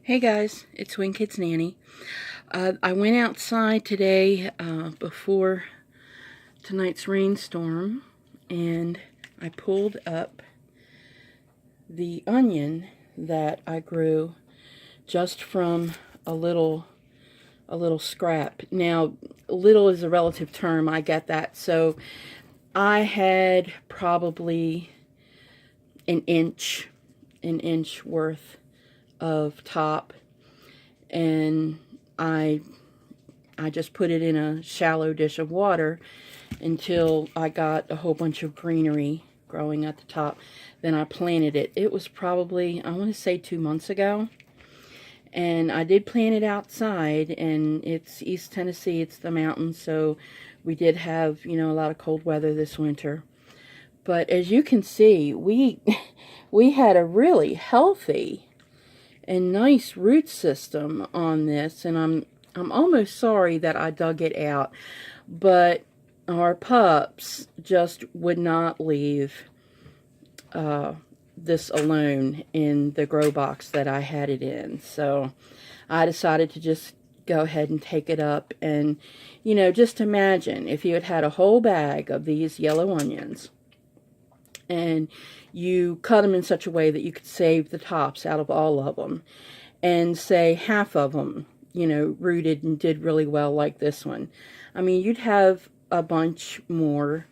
Hey guys, it's Wing Kids Nanny. I went outside today before tonight's rainstorm, and I pulled up the onion that I grew just from a little scrap. Now, little is a relative term, I get that. So I had probably an inch worth of top, and I just put it in a shallow dish of water until I got a whole bunch of greenery growing at the top. Then I planted it. It was probably, I want to say 2 months ago. And I did plant it outside, and it's East Tennessee, it's the mountains, so we did have, a lot of cold weather this winter. But as you can see, we had a really healthy and nice root system on this, and I'm almost sorry that I dug it out, but our pups just would not leave this alone in the grow box that I had it in. So I decided to just go ahead and take it up, and just imagine if you had had a whole bag of these yellow onions and you cut them in such a way that you could save the tops out of all of them, and say half of them, rooted and did really well like this one. I mean, you'd have a bunch more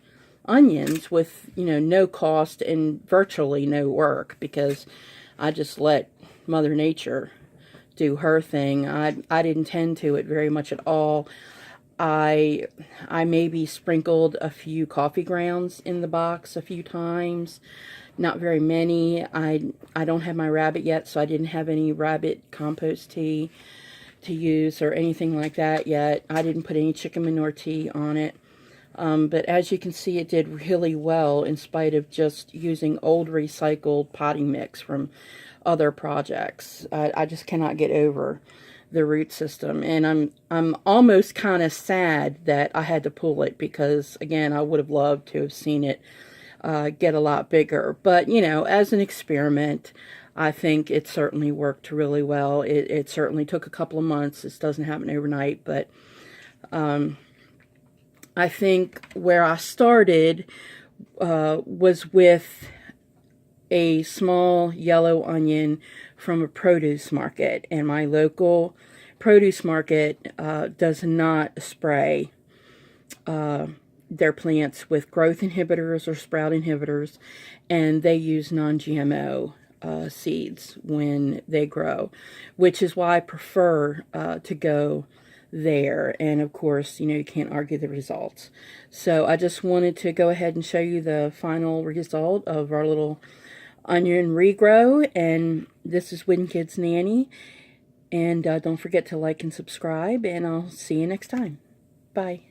onions with, no cost and virtually no work, because I just let Mother Nature do her thing. I didn't tend to it very much at all. I maybe sprinkled a few coffee grounds in the box a few times, not very many. I don't have my rabbit yet, so I didn't have any rabbit compost tea to use or anything like that yet. I didn't put any chicken manure tea on it. But as you can see, it did really well in spite of just using old recycled potting mix from other projects. I just cannot get over the root system, and I'm almost kind of sad that I had to pull it, because again, I would have loved to have seen it get a lot bigger. But as an experiment, I think it certainly worked really well. It certainly took a couple of months. This doesn't happen overnight, but I think where I started was with a small yellow onion from a produce market, and my local produce market does not spray their plants with growth inhibitors or sprout inhibitors, and they use non-GMO seeds when they grow, which is why I prefer to go there. And of course, you can't argue the results. So I just wanted to go ahead and show you the final result of our little onion regrow. And this is Wing Kids Nanny, and don't forget to like and subscribe, and I'll see you next time. Bye.